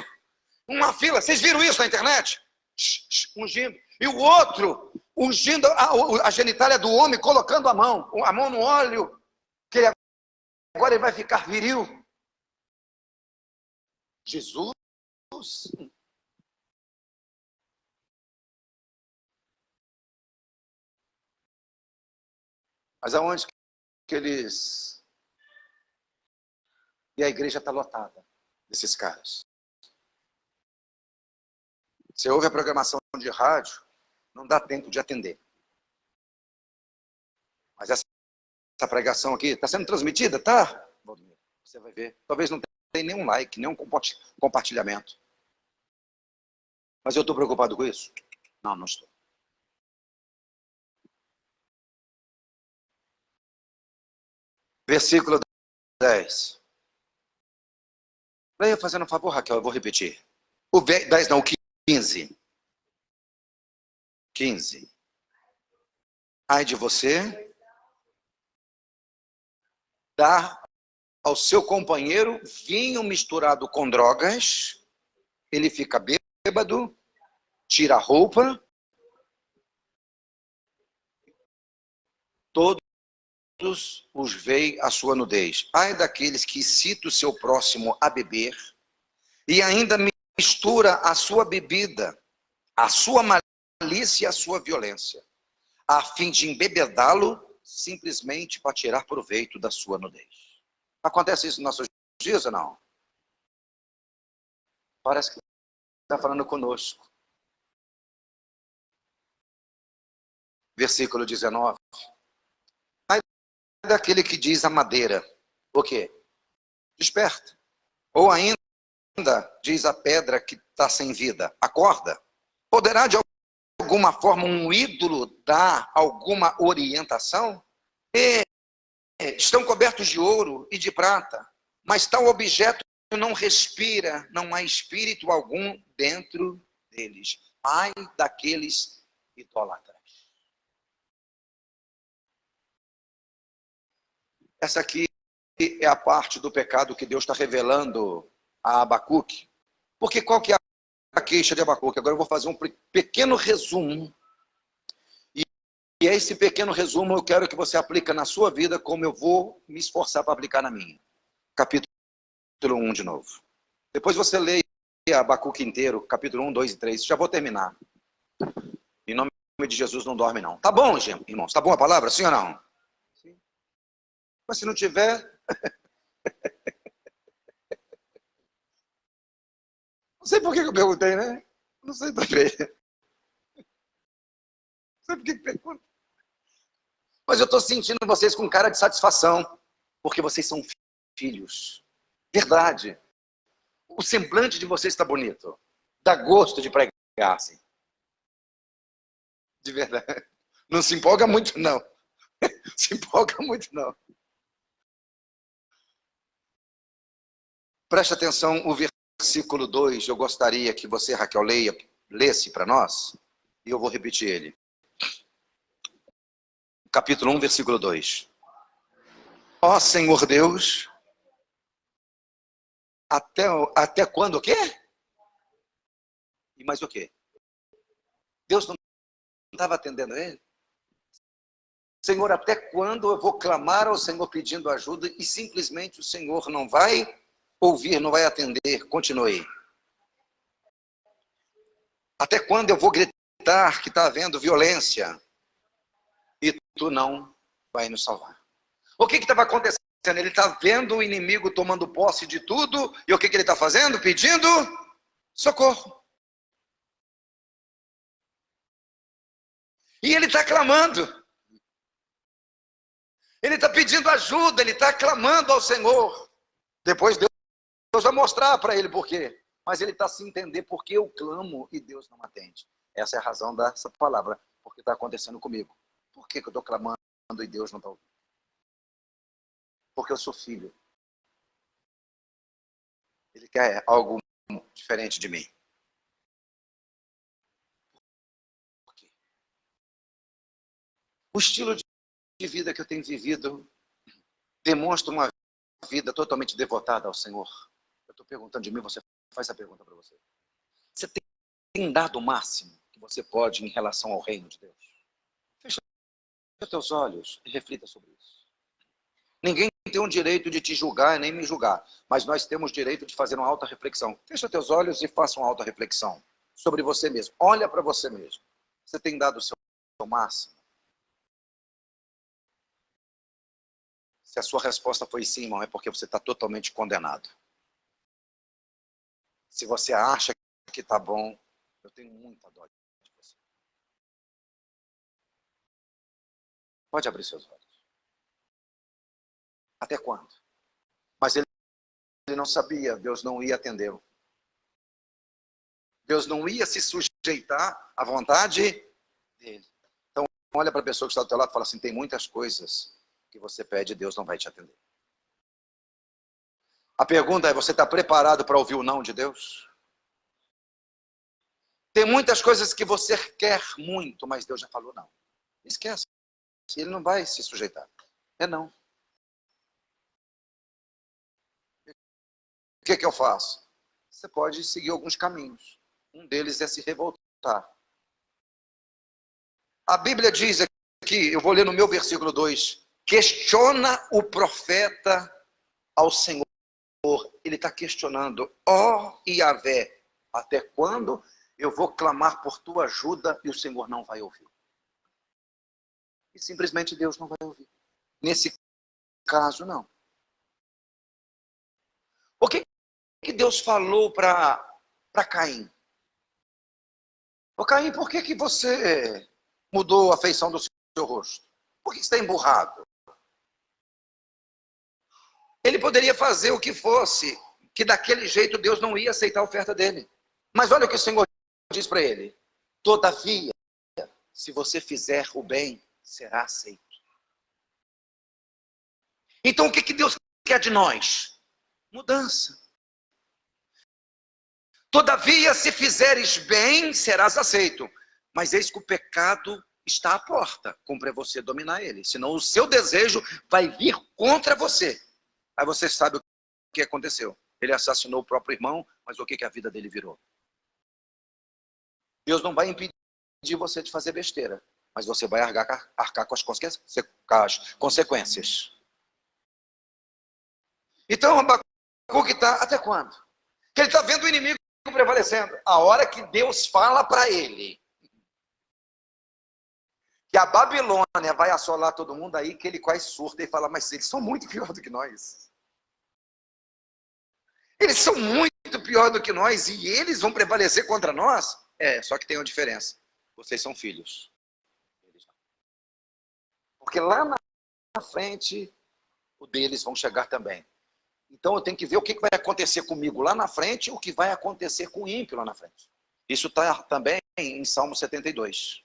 Uma fila, vocês viram isso na internet? Ungindo. E o outro, ungindo a genitália do homem, colocando a mão no óleo, que agora ele vai ficar viril. Jesus? Mas aonde que eles... E a igreja está lotada desses caras. Você ouve a programação de rádio, não dá tempo de atender. Mas essa pregação aqui está sendo transmitida, tá? Você vai ver. Talvez não tenha nenhum like, nenhum compartilhamento. Mas eu estou preocupado com isso? Não, não estou. Versículo 10. Leia fazendo um favor, Raquel, eu vou repetir. O 10 não, o 15. 15. Ai de você dar ao seu companheiro vinho misturado com drogas, ele fica bêbado, tira a roupa, todos os veem a sua nudez. Ai daqueles que incitam o seu próximo a beber e ainda mistura a sua bebida, a sua malícia e a sua violência, a fim de embebedá-lo simplesmente para tirar proveito da sua nudez. Acontece isso nos nossos dias ou não? Parece que está falando conosco. Versículo 19. Ai daquele que diz a madeira, o quê? Desperta. Ou ainda diz a pedra que está sem vida, acorda. Poderá de alguma forma um ídolo dar alguma orientação? Estão cobertos de ouro e de prata, mas tal objeto não respira, não há espírito algum dentro deles. Ai daqueles idólatras. Essa aqui é a parte do pecado que Deus está revelando a Abacuque. Porque qual que é a queixa de Abacuque? Agora eu vou fazer um pequeno resumo. E esse pequeno resumo eu quero que você aplique na sua vida como eu vou me esforçar para aplicar na minha. Capítulo 1 de novo. Depois você lê Abacuque inteiro, capítulo 1, 2 e 3. Já vou terminar. Em nome de Jesus não dorme não. Tá bom, irmãos? Tá bom a palavra? Sim ou não? Sim. Mas se não tiver... Não sei por que eu perguntei, né? Não sei também. Não sei por que pergunto. Mas eu estou sentindo vocês com cara de satisfação, porque vocês são filhos. Verdade. O semblante de vocês está bonito. Dá gosto de pregar assim. De verdade. Não se empolga muito, não. Se empolga muito, não. Preste atenção, o versículo 2, eu gostaria que você, Raquel, lesse para nós, e eu vou repetir ele. Capítulo 1, versículo 2. Ó Senhor Deus, até quando o quê? E mais o quê? Deus não estava atendendo a ele? Senhor, até quando eu vou clamar ao Senhor pedindo ajuda e simplesmente o Senhor não vai ouvir, não vai atender? Continue. Até quando eu vou gritar que está havendo violência e tu não vai nos salvar? O que estava acontecendo? Ele está vendo o inimigo tomando posse de tudo e o que ele está fazendo? Pedindo socorro. E ele está clamando. Ele está pedindo ajuda, ele está clamando ao Senhor. Depois Deus vai mostrar para ele por quê. Mas ele está se entender por que eu clamo e Deus não atende. Essa é a razão dessa palavra. Porque está acontecendo comigo. Por que eu estou clamando e Deus não está ouvindo? Porque eu sou filho. Ele quer algo diferente de mim. Por quê? O estilo de vida que eu tenho vivido demonstra uma vida totalmente devotada ao Senhor. Eu estou perguntando de mim, você faz a pergunta para você. Você tem dado o máximo que você pode em relação ao reino de Deus? Fecha os teus olhos e reflita sobre isso. Ninguém tem o direito de te julgar nem me julgar, mas nós temos direito de fazer uma alta reflexão. Fecha os teus olhos e faça uma alta reflexão sobre você mesmo. Olha para você mesmo. Você tem dado o seu máximo? Se a sua resposta foi sim, irmão, é porque você está totalmente condenado. Se você acha que está bom, eu tenho muita dó de você. Pode abrir seus olhos. Até quando? Mas ele não sabia, Deus não ia atendê-lo. Deus não ia se sujeitar à vontade dele. Então, olha para a pessoa que está do teu lado e fala assim, tem muitas coisas que você pede e Deus não vai te atender. A pergunta é, você está preparado para ouvir o não de Deus? Tem muitas coisas que você quer muito, mas Deus já falou não. Esquece. Ele não vai se sujeitar. É não. que eu faço? Você pode seguir alguns caminhos. Um deles é se revoltar. A Bíblia diz aqui, eu vou ler no meu versículo 2, questiona o profeta ao Senhor. Ele está questionando, ó Yahvé, até quando eu vou clamar por tua ajuda e o Senhor não vai ouvir? E simplesmente Deus não vai ouvir. Nesse caso, não. O que Deus falou para Caim? Ô Caim, por que você mudou a feição do seu rosto? Por que você está emburrado? Ele poderia fazer o que fosse, que daquele jeito Deus não ia aceitar a oferta dele. Mas olha o que o Senhor diz para ele. Todavia, se você fizer o bem, será aceito. Então o que Deus quer de nós? Mudança. Todavia, se fizeres bem, serás aceito. Mas eis que o pecado está à porta. Cumpre você dominar ele. Senão o seu desejo vai vir contra você. Aí você sabe o que aconteceu. Ele assassinou o próprio irmão, mas o que a vida dele virou? Deus não vai impedir você de fazer besteira, mas você vai arcar com as consequências. Então, Abacuque está até quando? Que ele está vendo o inimigo prevalecendo. A hora que Deus fala para ele que a Babilônia vai assolar todo mundo, aí que ele quase surta e fala, mas eles são muito pior do que nós. Eles são muito pior do que nós e eles vão prevalecer contra nós? Só que tem uma diferença. Vocês são filhos. Porque lá na frente, o deles vão chegar também. Então eu tenho que ver o que vai acontecer comigo lá na frente e o que vai acontecer com o ímpio lá na frente. Isso está também em Salmo 72.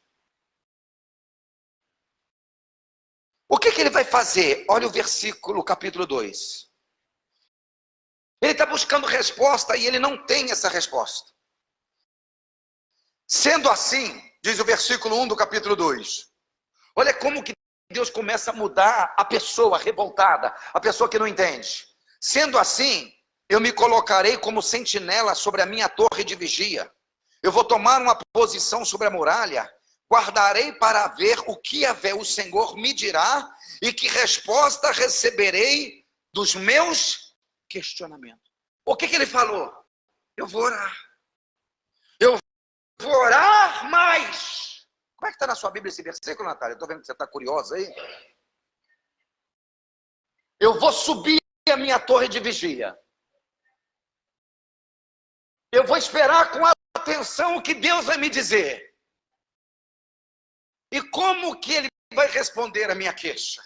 O que ele vai fazer? Olha o versículo, capítulo 2. Ele está buscando resposta e ele não tem essa resposta. Sendo assim, diz o versículo 1 do capítulo 2. Olha como que Deus começa a mudar a pessoa revoltada, a pessoa que não entende. Sendo assim, eu me colocarei como sentinela sobre a minha torre de vigia. Eu vou tomar uma posição sobre a muralha, guardarei para ver o que Yahvé, o Senhor, me dirá e que resposta receberei dos meus questionamentos. O que ele falou? Eu vou orar. Eu vou orar mais. Como é que está na sua Bíblia esse versículo, Natália? Eu estou vendo que você está curiosa aí. Eu vou subir a minha torre de vigia. Eu vou esperar com atenção o que Deus vai me dizer. E como que ele vai responder a minha queixa?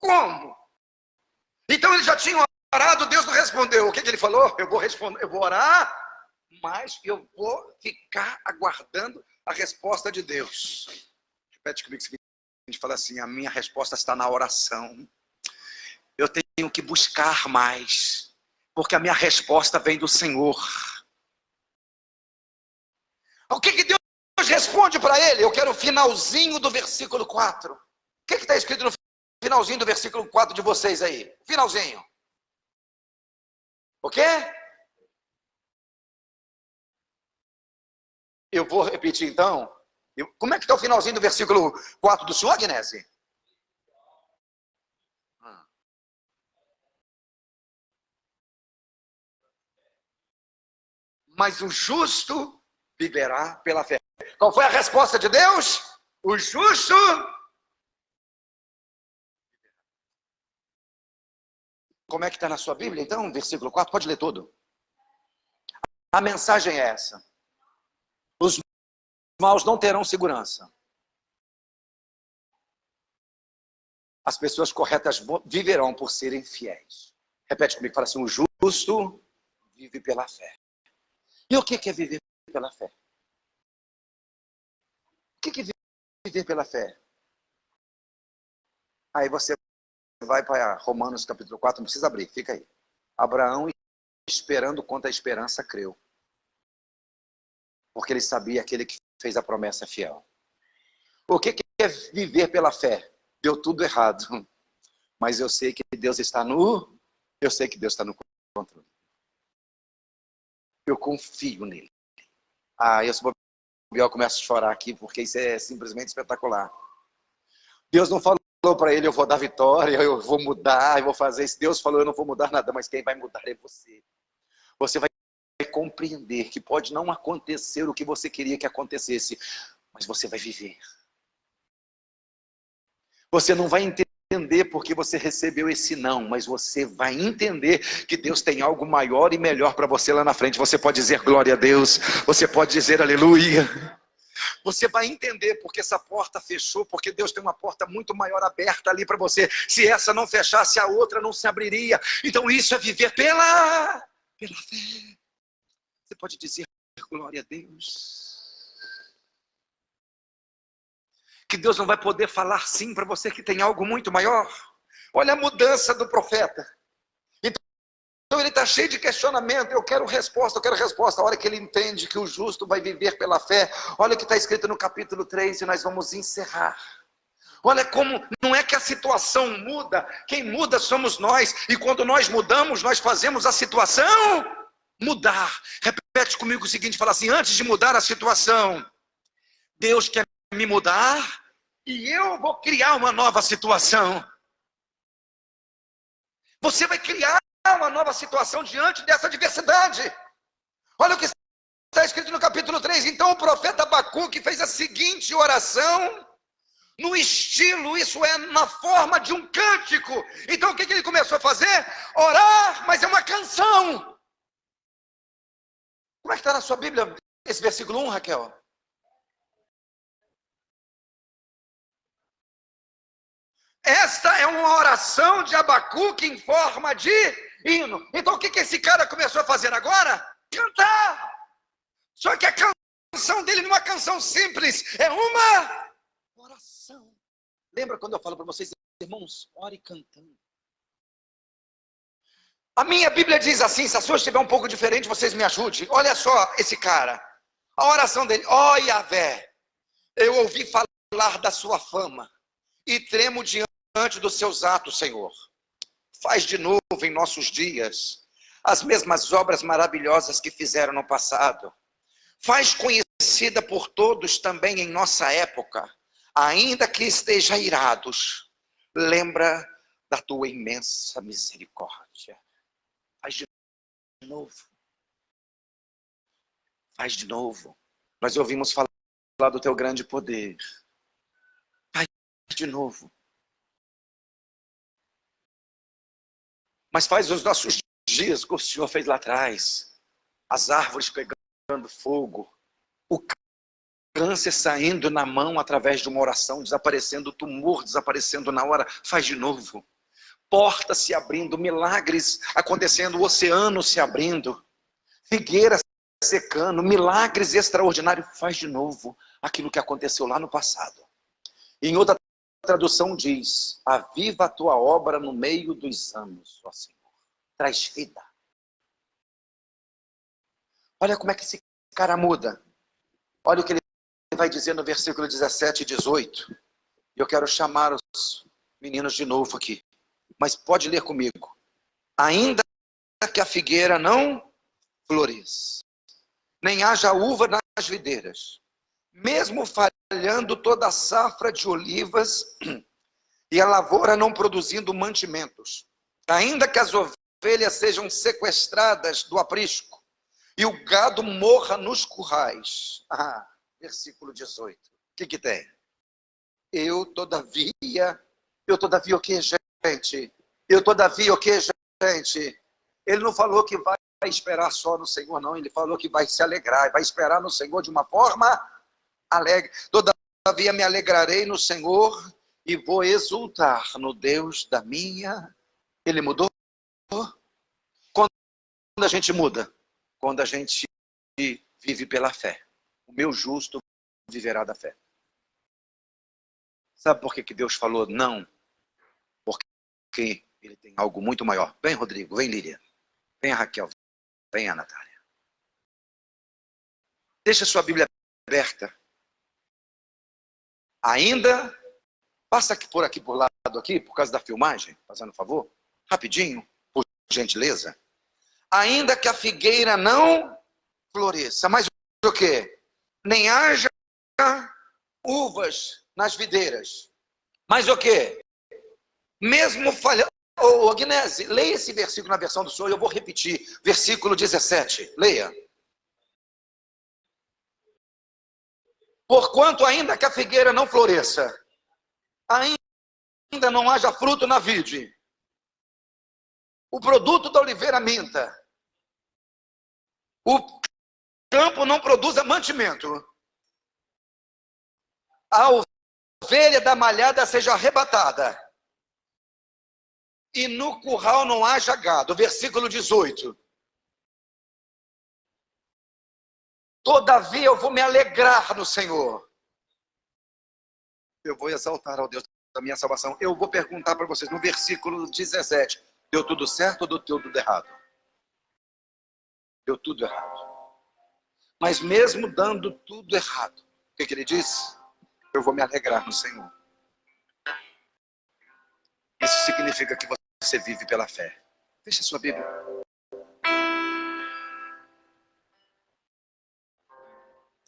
Como? Então ele já tinha orado, Deus não respondeu. O que ele falou? Eu vou responder, eu vou orar, mas eu vou ficar aguardando a resposta de Deus. Repete comigo o seguinte, fala assim, a minha resposta está na oração. Eu tenho que buscar mais, porque a minha resposta vem do Senhor. O que Deus responde para ele? Eu quero o finalzinho do versículo 4. O que está escrito no finalzinho do versículo 4 de vocês aí? Finalzinho. O quê? Eu vou repetir então. Como é que está o finalzinho do versículo 4 do senhor, Agnese? Mas o justo viverá pela fé. Qual foi a resposta de Deus? O justo. Como é que está na sua Bíblia, então? Versículo 4, pode ler todo. A mensagem é essa. Os maus não terão segurança. As pessoas corretas viverão por serem fiéis. Repete comigo, fala assim, o justo vive pela fé. E o que é viver pela fé? O que é viver pela fé? Aí você vai para Romanos capítulo 4, não precisa abrir, fica aí. Abraão, esperando contra a esperança, creu. Porque ele sabia aquele que fez a promessa fiel. O que é viver pela fé? Deu tudo errado. Mas eu sei que Deus está no Eu sei que Deus está no controle. Eu confio nele. Eu sou bobear, eu começo a chorar aqui, porque isso é simplesmente espetacular. Deus não falou para ele, eu vou dar vitória, eu vou mudar, eu vou fazer isso. Deus falou, eu não vou mudar nada, mas quem vai mudar é você. Você vai compreender que pode não acontecer o que você queria que acontecesse, mas você vai viver. Você não vai entender porque você recebeu esse não, mas você vai entender que Deus tem algo maior e melhor para você lá na frente. Você pode dizer glória a Deus, você pode dizer aleluia. Você vai entender porque essa porta fechou, porque Deus tem uma porta muito maior aberta ali para você. Se essa não fechasse, a outra não se abriria. Então isso é viver pela fé. Você pode dizer glória a Deus. Que Deus não vai poder falar sim para você que tem algo muito maior. Olha a mudança do profeta. Então ele está cheio de questionamento. Eu quero resposta, eu quero resposta. A hora que ele entende que o justo vai viver pela fé. Olha o que está escrito no capítulo 3 e nós vamos encerrar. Olha como não é que a situação muda. Quem muda somos nós. E quando nós mudamos, nós fazemos a situação mudar. Repete comigo o seguinte, fala assim, antes de mudar a situação, Deus quer me mudar e eu vou criar uma nova situação. Você vai criar uma nova situação diante dessa adversidade. Olha o que está escrito no capítulo 3. Então o profeta Abacuque fez a seguinte oração, no estilo, isso é, na forma de um cântico. Então o que ele começou a fazer? Orar, mas é uma canção. Como é que está na sua Bíblia esse versículo 1, Raquel? Esta é uma oração de Abacuque em forma de hino. Então o que esse cara começou a fazer agora? Cantar. Só que a canção dele não é uma canção simples, é uma oração. Lembra quando eu falo para vocês, irmãos, ore cantando. A minha Bíblia diz assim, se a sua estiver um pouco diferente, vocês me ajudem. Olha só esse cara. A oração dele, ó Yahvé, eu ouvi falar da sua fama e tremo diante dos seus atos, Senhor. Faz de novo em nossos dias as mesmas obras maravilhosas que fizeram no passado. Faz conhecida por todos também em nossa época, ainda que esteja irados. Lembra da tua imensa misericórdia. Faz de novo. Faz de novo. Nós ouvimos falar do teu grande poder. Faz de novo. Mas faz os nossos dias que o Senhor fez lá atrás. As árvores pegando fogo. O câncer saindo na mão através de uma oração, desaparecendo, o tumor desaparecendo na hora. Faz de novo. Portas se abrindo, milagres acontecendo, o oceano se abrindo. Figueira secando, milagres extraordinários. Faz de novo aquilo que aconteceu lá no passado. Em outra tradução diz, aviva a tua obra no meio dos anos, ó Senhor. Traz vida. Olha como é que esse cara muda. Olha o que ele vai dizer no versículo 17 e 18. Eu quero chamar os meninos de novo aqui. Mas pode ler comigo. Ainda que a figueira não floresça, nem haja uva nas videiras, mesmo falhando toda a safra de olivas e a lavoura não produzindo mantimentos, ainda que as ovelhas sejam sequestradas do aprisco e o gado morra nos currais. Versículo 18. O que tem? Eu todavia o que, gente? Eu todavia o que, gente? Ele não falou que vai esperar só no Senhor, não. Ele falou que vai se alegrar, vai esperar no Senhor de uma forma alegre. Todavia me alegrarei no Senhor e vou exultar no Deus da minha... Ele mudou? Quando a gente muda? Quando a gente vive pela fé. O meu justo viverá da fé. Sabe por que Deus falou não? Porque ele tem algo muito maior. Vem, Rodrigo, vem, Líria. Vem, Raquel, vem, a Natália. Deixa a sua Bíblia aberta. Ainda, passa aqui por lado aqui, por causa da filmagem, fazendo um favor, rapidinho, por gentileza. Ainda que a figueira não floresça, mas o quê? Nem haja uvas nas videiras. Mas o quê? Mesmo falhando... Ô, Agnese, leia esse versículo na versão do Senhor, eu vou repetir. Versículo 17, leia. Porquanto ainda que a figueira não floresça, ainda não haja fruto na vide, o produto da oliveira minta, o campo não produza mantimento, a ovelha da malhada seja arrebatada, e no curral não haja gado. Versículo 18. Todavia eu vou me alegrar no Senhor. Eu vou exaltar ao Deus da minha salvação. Eu vou perguntar para vocês, no versículo 17, deu tudo certo ou deu tudo errado? Deu tudo errado. Mas mesmo dando tudo errado, o que ele disse? Eu vou me alegrar no Senhor. Isso significa que você vive pela fé. Feche a sua Bíblia.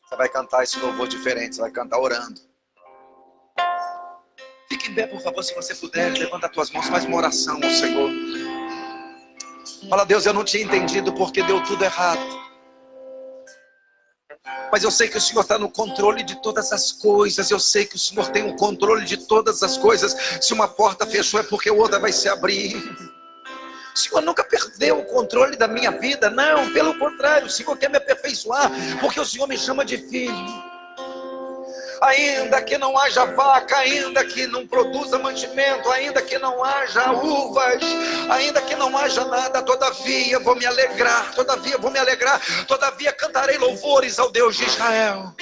Você vai cantar esse louvor diferente, você vai cantar orando. Fique em pé, por favor, se você puder. Levanta as tuas mãos, faz uma oração ao Senhor. Fala, Deus, eu não tinha entendido porque deu tudo errado. Mas eu sei que o Senhor está no controle de todas as coisas. Eu sei que o Senhor tem o controle de todas as coisas. Se uma porta fechou é porque outra vai se abrir. O Senhor nunca perdeu o controle da minha vida. Não, pelo contrário, o Senhor quer me aperfeiçoar, porque o Senhor me chama de filho. Ainda que não haja vaca, ainda que não produza mantimento, ainda que não haja uvas, ainda que não haja nada, todavia vou me alegrar, todavia vou me alegrar, todavia cantarei louvores ao Deus de Israel.